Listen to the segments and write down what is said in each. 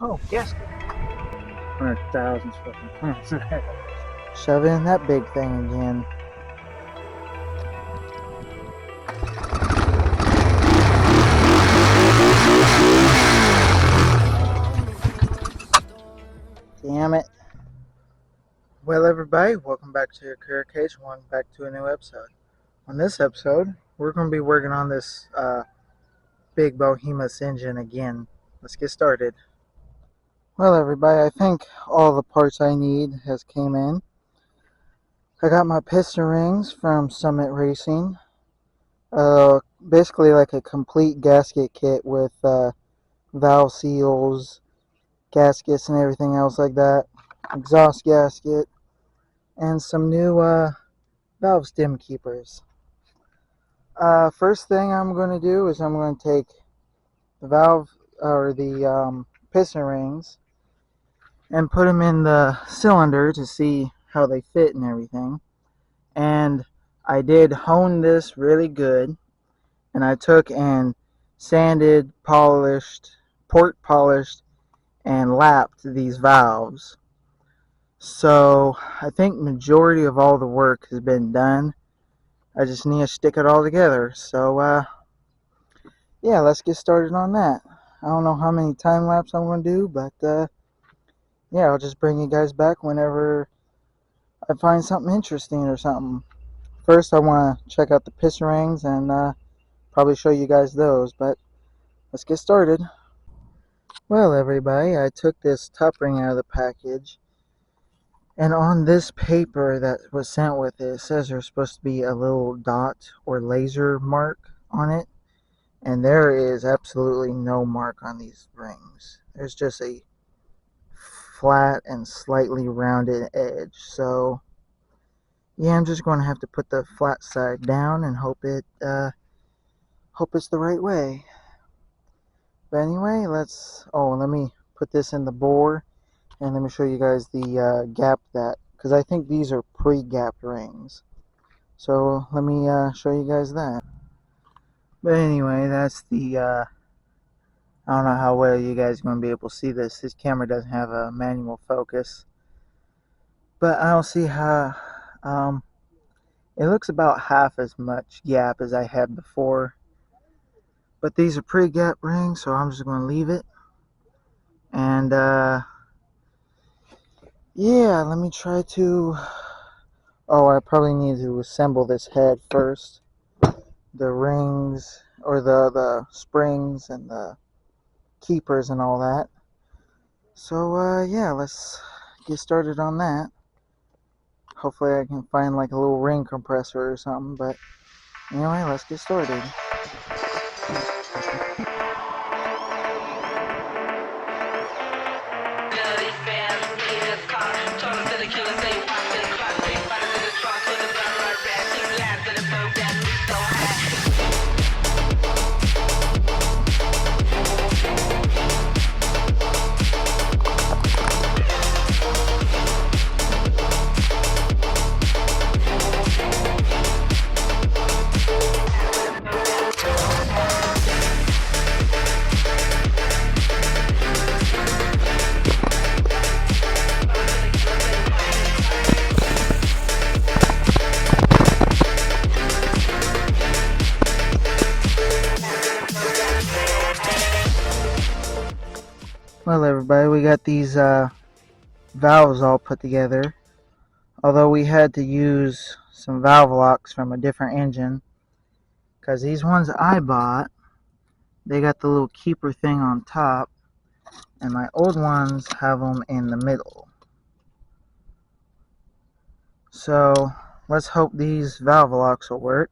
Oh, gasket. 100,000 fucking tons. Shove in that big thing again. Damn it. Well, everybody, welcome back to your career case. Welcome back to a new episode. On this episode, we're going to be working on this big Bohemus engine again. Let's get started. Well, everybody, I think all the parts I need has came in. I got my piston rings from Summit Racing. Basically like a complete gasket kit with valve seals, gaskets, and everything else like that. Exhaust gasket, and some new valve stem keepers. First thing I'm going to do is I'm going to take the valve or the piston rings and put them in the cylinder to see how they fit and everything. And I did hone this really good, and I took and sanded, polished, port polished, and lapped these valves. So I think majority of all the work has been done. I just need to stick it all together. So yeah, let's get started on that. I don't know how many time lapse I'm going to do, but yeah, I'll just bring you guys back whenever I find something interesting or something. First, I want to check out the piston rings and probably show you guys those, but let's get started. Well, everybody, I took this top ring out of the package, and on this paper that was sent with it, it says there's supposed to be a little dot or laser mark on it, and there is absolutely no mark on these rings. There's just a flat and slightly rounded edge. So yeah, I'm just going to have to put the flat side down and hope it's the right way. But anyway, let me put this in the bore, and let me show you guys the gap that, because I think these are pre-gapped rings. So let me show you guys that. But anyway, that's the I don't know how well you guys are going to be able to see this. This camera doesn't have a manual focus, but I don't see how it looks about half as much gap as I had before. But these are pre-gap rings, so I'm just going to leave it. And yeah, let me try to... Oh, I probably need to assemble this head first. The rings, or the springs and the keepers and all that. So yeah, let's get started on that. Hopefully I can find like a little ring compressor or something, but anyway, let's get started. Well, everybody, we got these valves all put together. Although we had to use some valve locks from a different engine, because these ones I bought, they got the little keeper thing on top, and my old ones have them in the middle. So let's hope these valve locks will work.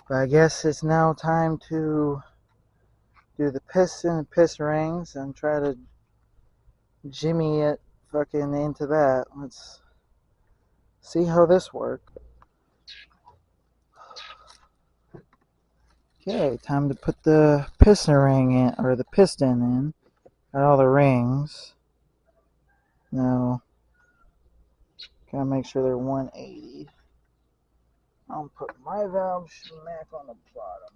But I guess it's now time to do the piston and piston rings and try to jimmy it fucking into that. Let's see how this works. Okay, time to put the piston ring in, or the piston in. Got all the rings. Now, gotta make sure they're 180. I'll put my valve smack on the bottom.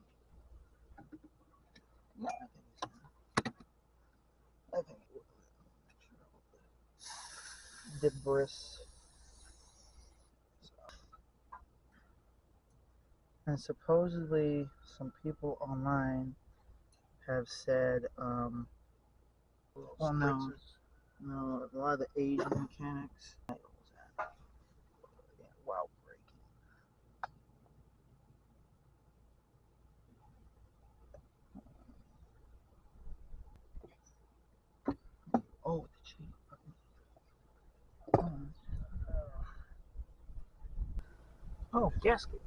Yeah, I debris. And supposedly some people online have said, well, no, a lot of the Asian mechanics. Wow, breaking. Oh, the chain. Oh, gasket.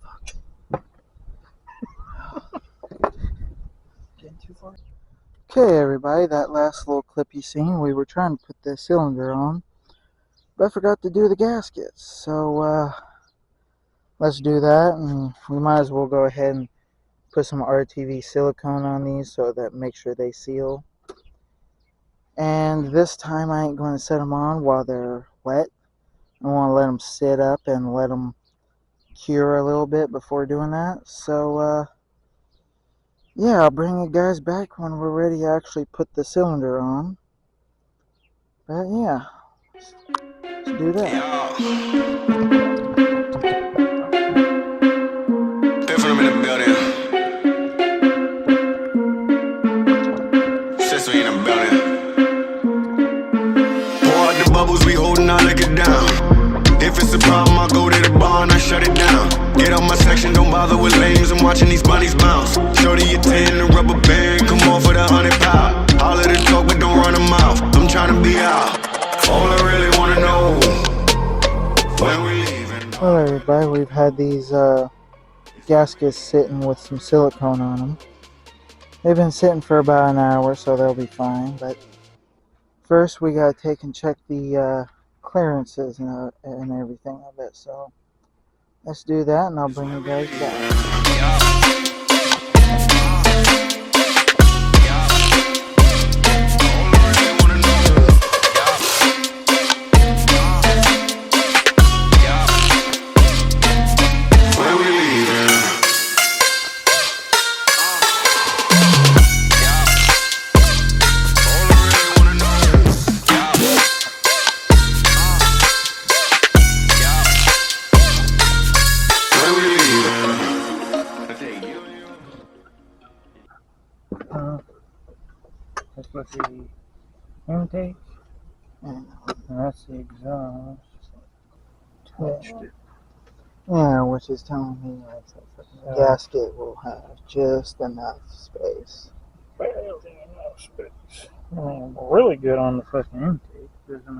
Fuck. Getting too far. Okay, everybody, that last little clip you seen, we were trying to put the cylinder on, but I forgot to do the gaskets. So, let's do that, and we might as well go ahead and put some RTV silicone on these so that make sure they seal. And this time I ain't going to set them on while they're wet. I want to let them sit up and let them cure a little bit before doing that. So, yeah, I'll bring you guys back when we're ready to actually put the cylinder on. But yeah, let's do that. Different in the building. Since we in the building. Pour out the bubbles, we holding our liquor down. If it's a problem, I'll go to the bar and I shut it down. Get out my section, don't bother with lames. I'm watching these bunnies bounce. Shorty your 10, the rubber band, come on for the 100 pound. All of the talk, but don't run them out. I'm trying to be out. All I really wanna know when we leaving. Well, everybody, we've had these gaskets sitting with some silicone on them. They've been sitting for about an hour, so they'll be fine. But first, we gotta take and check the clearances and everything of it. So let's do that, and I'll bring you guys back. That's what the intake, and that's the exhaust. Touched it. Yeah, which is telling me like the gasket will have just enough space. Barely enough space. I mean, we're really good on the fucking intake. I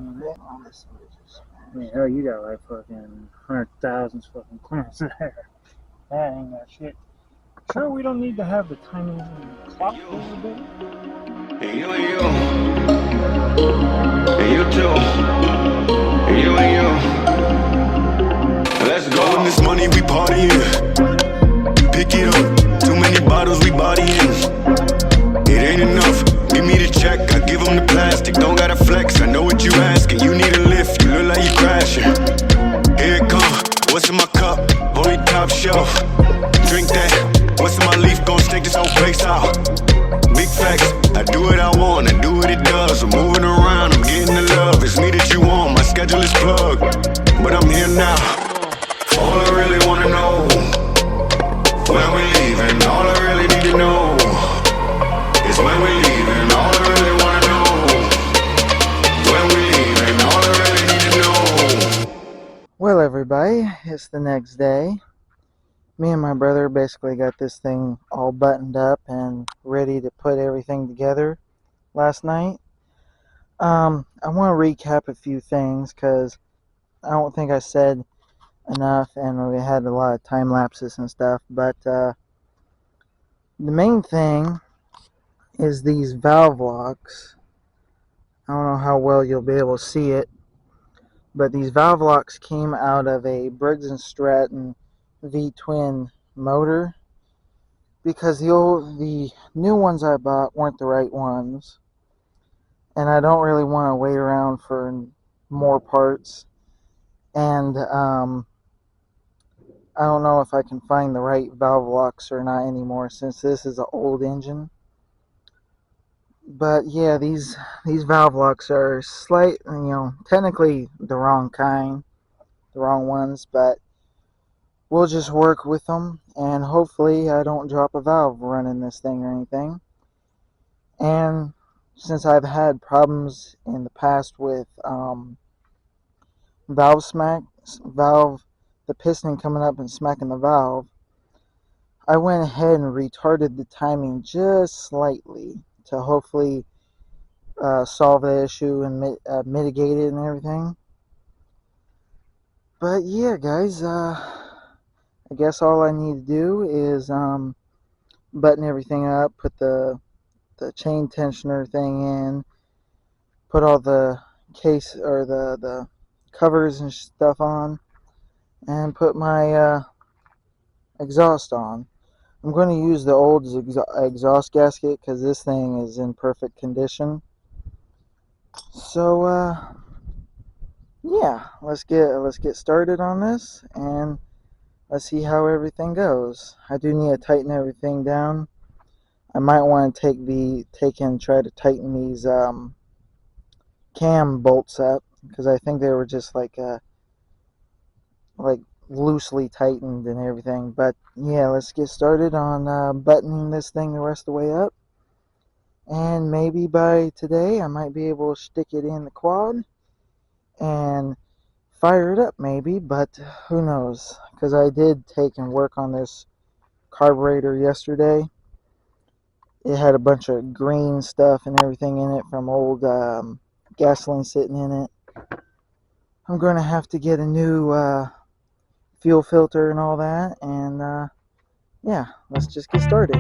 mean, hell, you got like fucking 100,000 fucking clearance there. That ain't got shit. Sure, we don't need to have the tiny little clock over there. And you and you. And you too. And you and you. Let's go. When this money we partying. Pick it up. Too many bottles we bodying. It ain't enough. Give me the check. I give them the plastic. Don't gotta flex. I know what you asking. You need a lift. You look like you crashing. Here it come. What's in my cup? Only top shelf. Drink that. What's in my leaf? Gon' stink this whole place out. Big facts, I do what I want, I do what it does. I'm moving around, I'm getting the love. It's me that you want, my schedule is plugged, but I'm here now. All I really wanna know when we leaving. All I really need to know is when we leaving. All I really wanna know when we leaving. All I really need to know. Well, everybody, it's the next day. Me and my brother basically got this thing all buttoned up and ready to put everything together last night. I want to recap a few things because I don't think I said enough, and we had a lot of time lapses and stuff. But the main thing is these valve locks. I don't know how well you'll be able to see it, but these valve locks came out of a Briggs & Stratton V-twin motor, because the new ones I bought weren't the right ones, and I don't really want to wait around for more parts, and I don't know if I can find the right valve locks or not anymore, since this is an old engine. But yeah, these valve locks are technically the wrong kind, the wrong ones, but we'll just work with them, and hopefully I don't drop a valve running this thing or anything. And since I've had problems in the past with valve, the piston coming up and smacking the valve, I went ahead and retarded the timing just slightly to hopefully solve the issue and mitigate it and everything. But yeah, guys, I guess all I need to do is button everything up, put the chain tensioner thing in, put all the case or the covers and stuff on, and put my exhaust on. I'm going to use the old exhaust gasket because this thing is in perfect condition. So yeah, let's get started on this, and let's see how everything goes. I do need to tighten everything down. I might want to try to tighten these cam bolts up because I think they were just like loosely tightened and everything. But yeah, let's get started on buttoning this thing the rest of the way up. And maybe by today I might be able to stick it in the quad and fire it up maybe, but who knows, because I did take and work on this carburetor yesterday. It had a bunch of green stuff and everything in it from old gasoline sitting in it. I'm going to have to get a new fuel filter and all that, and yeah, let's just get started.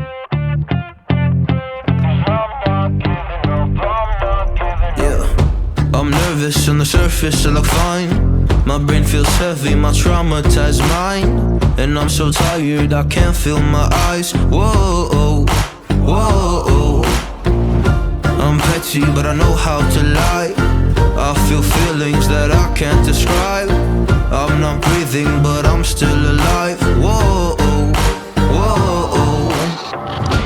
Yeah, I'm nervous on the surface, I look fine. My brain feels heavy, my traumatized mind. And I'm so tired, I can't feel my eyes. Whoa, whoa. I'm petty, but I know how to lie. I feel feelings that I can't describe. I'm not breathing, but I'm still alive. Whoa, whoa.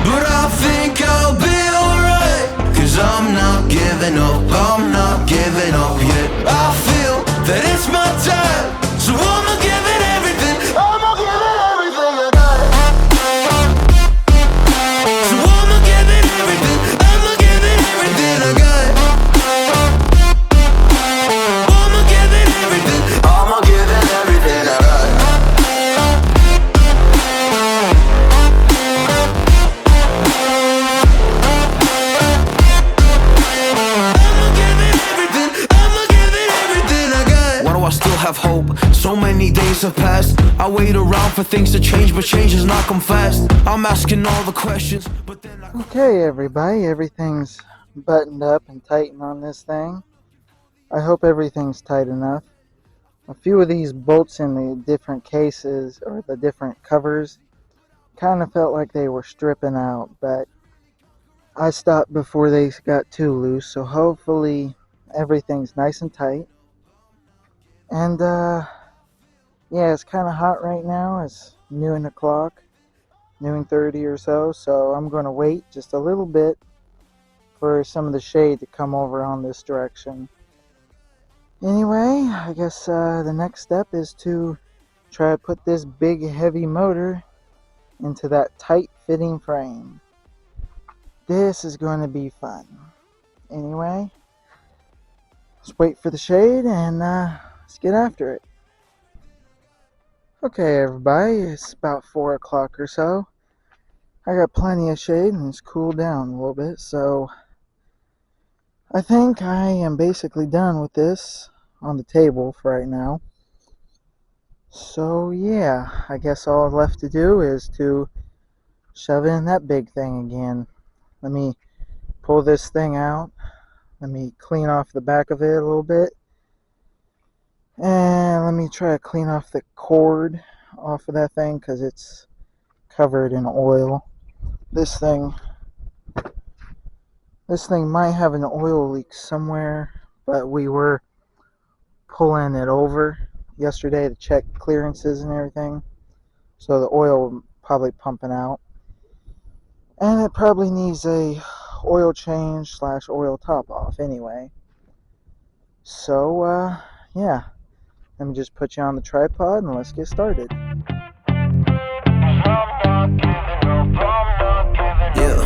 But I think I'll be alright, 'cause I'm not giving up, I'm not giving up yet. I feel that it's my time, so I'ma give it everything. I'ma give it everything I got. So I'ma give it everything. I'ma give it everything I got. I'ma give it everything. I'ma give it everything I got. I still have hope. So many days have passed. I wait around for things to change, but change has not come fast. I'm asking all the questions, but then Okay, everybody, everything's buttoned up and tightened on this thing. I hope everything's tight enough. A few of these bolts in the different cases or the different covers kind of felt like they were stripping out, but I stopped before they got too loose, so hopefully everything's nice and tight. And yeah, it's kind of hot right now. It's noon o'clock, noon 30 or so I'm going to wait just a little bit for some of the shade to come over on this direction. Anyway, I guess the next step is to try to put this big heavy motor into that tight fitting frame. This is going to be fun. Anyway, let's wait for the shade and let's get after it. Okay, everybody, it's about 4 o'clock or so. I got plenty of shade and it's cooled down a little bit, so I think I am basically done with this on the table for right now. So yeah, I guess all left to do is to shove in that big thing again. Let me pull this thing out. Let me clean off the back of it a little bit. And let me try to clean off the cord off of that thing because it's covered in oil. This thing might have an oil leak somewhere, but we were pulling it over yesterday to check clearances and everything, so the oil was probably pumping out, and it probably needs a oil change / oil top off anyway. So yeah, let me just put you on the tripod and let's get started. Yeah,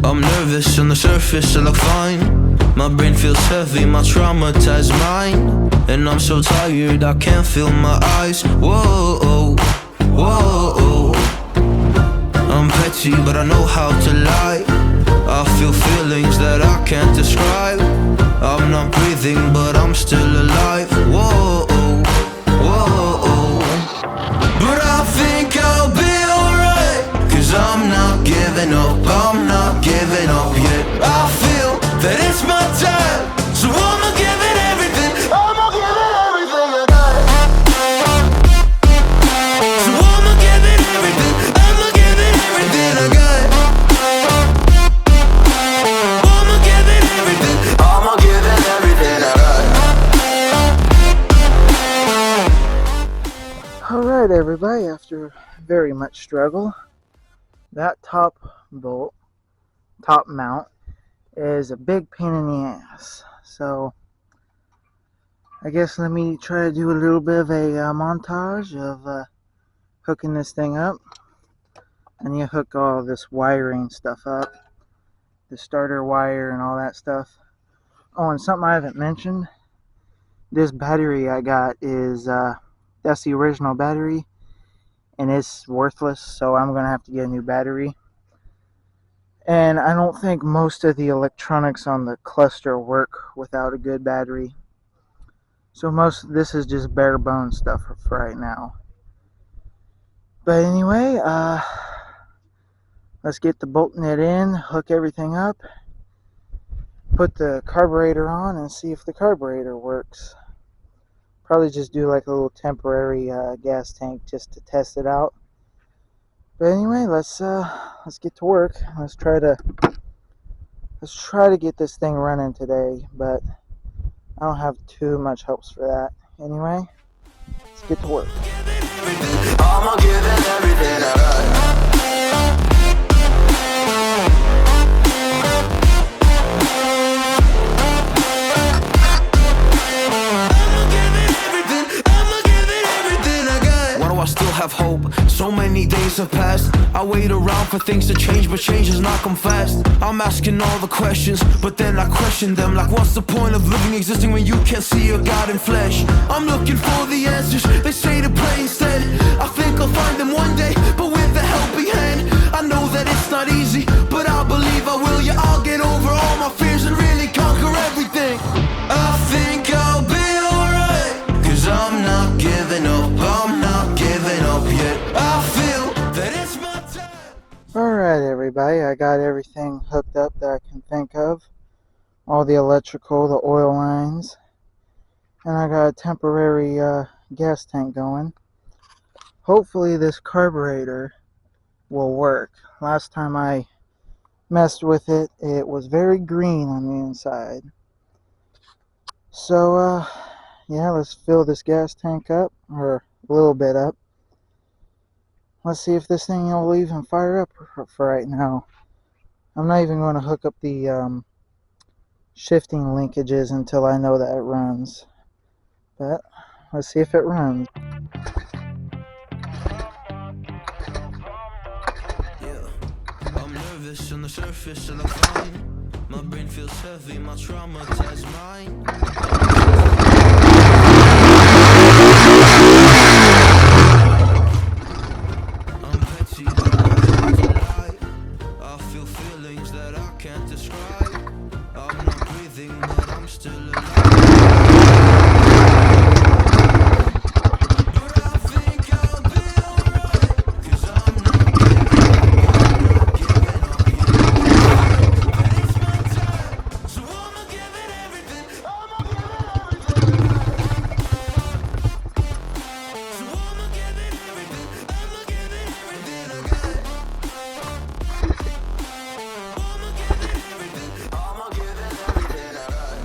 I'm nervous on the surface, I look fine. My brain feels heavy, my traumatized mind. And I'm so tired, I can't feel my eyes. Whoa, whoa. I'm petty, but I know how to lie. I feel feelings that I can't describe. I'm not breathing, but I'm still alive. Whoa, whoa. But I think I'll be alright, 'cause I'm not giving up, I'm not giving up yet. I feel that it's my time, so I'ma give it everything. I'ma give it everything I got. So I'ma give it everything, I'ma give it everything I got. I'ma give it everything, I'ma give it everything I got. Alright everybody, after very much struggle, that top mount is a big pain in the ass. So I guess let me try to do a little bit of a montage of hooking this thing up. And you hook all this wiring stuff up, the starter wire and all that stuff. Oh, and something I haven't mentioned, this battery I got is that's the original battery, and it's worthless, so I'm gonna have to get a new battery. And I don't think most of the electronics on the cluster work without a good battery. So most of this is just bare bones stuff for right now. But anyway, let's get the bolting it in, hook everything up, put the carburetor on, and see if the carburetor works. Probably just do like a little temporary gas tank just to test it out. But anyway, let's get to work. Let's try to get this thing running today, but I don't have too much hopes for that. Anyway, let's get to work. I'ma give it everything I got. I still have hope. So many days have passed. I wait around for things to change, but change does not come fast. I'm asking all the questions, but then I question them. Like, what's the point of living, existing when you can't see your God in flesh? I'm looking for the answers, they say to pray instead. I think I'll find them one day, but with a helping hand. I know that it's not easy, but I believe I will. Yeah, I'll get over all my fears and really conquer everything. I think I'll be alright, 'cause I'm not giving up, I'm not giving up yet. I feel that it's my time. Alright everybody, I got everything hooked up that I can think of. All the electrical, the oil lines, and I got a temporary gas tank going. Hopefully this carburetor will work. Last time I messed with it, it was very green on the inside. So yeah, let's fill this gas tank up, or a little bit up. Let's see if this thing will even fire up for right now. I'm not even going to hook up the shifting linkages until I know that it runs. But let's see if it runs. Yeah, I'm nervous on the surface, I look fine. My brain feels heavy, my traumatized mind. I'm petty, but I know how to lie. I feel feelings that I can't describe. I'm not breathing, but I'm still alive. But I think I'll be alright, 'cause I'm not giving up yet. And it's my time, so I'ma give it everything. I'ma give it everything. So I'ma give it everything. I'ma give it everything I got. I'ma give it everything. I'ma give it everything I got.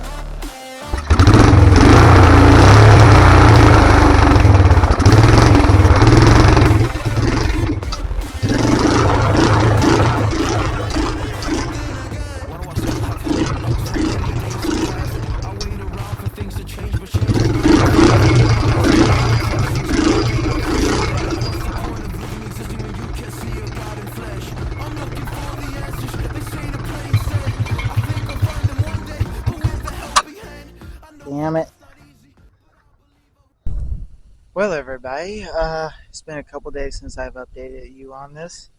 damn it. Well, everybody, it's been a couple days since I've updated you on this.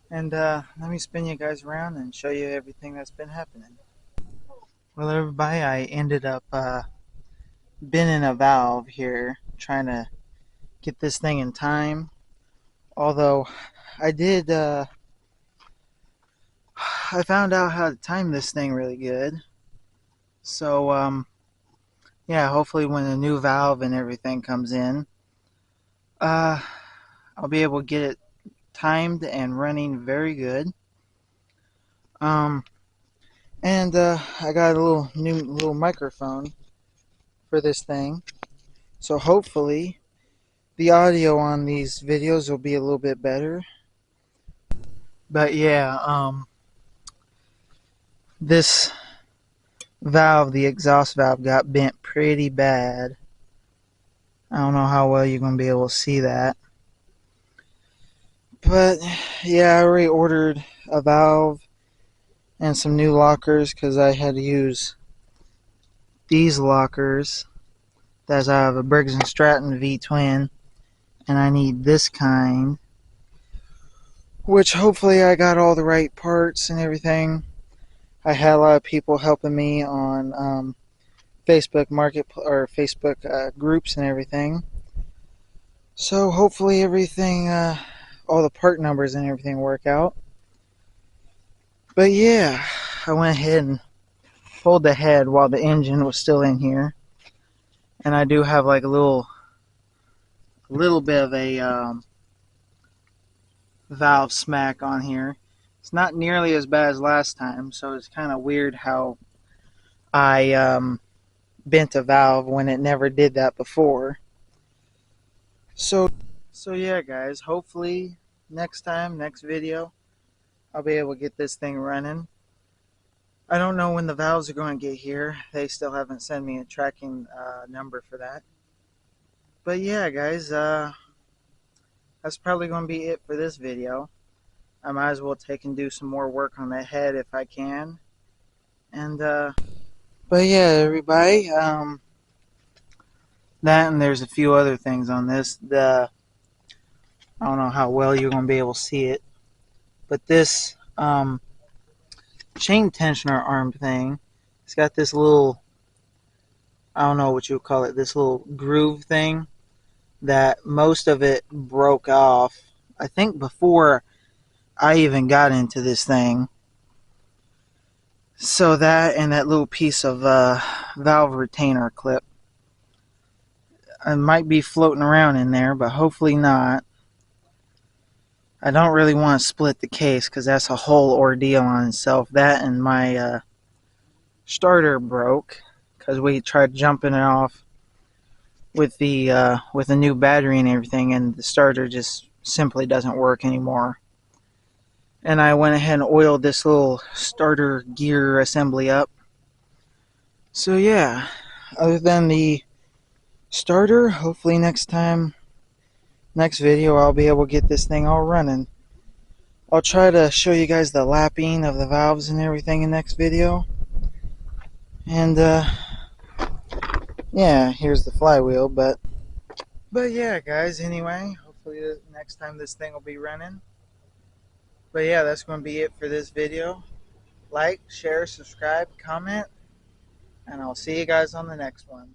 And let me spin you guys around and show you everything that's been happening. Well, everybody, I ended up bending a valve here, trying to get this thing in time. Although I did, I found out how to time this thing really good. So, yeah, hopefully when the new valve and everything comes in, I'll be able to get it timed and running very good. And I got a new little microphone for this thing, so hopefully the audio on these videos will be a little bit better. But yeah, this valve, the exhaust valve, got bent pretty bad. I don't know how well you're gonna be able to see that, but yeah, I already ordered a valve and some new lockers because I had to use these lockers. That's out of a Briggs & Stratton V-twin, and I need this kind, which hopefully I got all the right parts and everything. I had a lot of people helping me on Facebook Market or Facebook groups and everything. So hopefully everything, all the part numbers and everything work out. But yeah, I went ahead and pulled the head while the engine was still in here, and I do have like a little bit of a valve smack on here. It's not nearly as bad as last time, so it's kind of weird how I bent a valve when it never did that before. So yeah, guys, hopefully next video, I'll be able to get this thing running. I don't know when the valves are going to get here. They still haven't sent me a tracking number for that. But yeah, guys, that's probably going to be it for this video. I might as well take and do some more work on that head if I can. And but yeah, everybody, that and there's a few other things on this. I don't know how well you're going to be able to see it, but this chain tensioner arm thing, it's got this little, I don't know what you would call it, this little groove thing that most of it broke off, I think before I even got into this thing. So that and that little piece of valve retainer clip, it might be floating around in there, but hopefully not. I don't really want to split the case because that's a whole ordeal on itself. That and my starter broke because we tried jumping it off with the new battery and everything, and the starter just simply doesn't work anymore. And I went ahead and oiled this little starter gear assembly up. So yeah, other than the starter, hopefully next video I'll be able to get this thing all running. I'll try to show you guys the lapping of the valves and everything in next video. And yeah, here's the flywheel, but yeah, guys, anyway, hopefully next time this thing will be running. But yeah, that's going to be it for this video. Like, share, subscribe, comment, and I'll see you guys on the next one.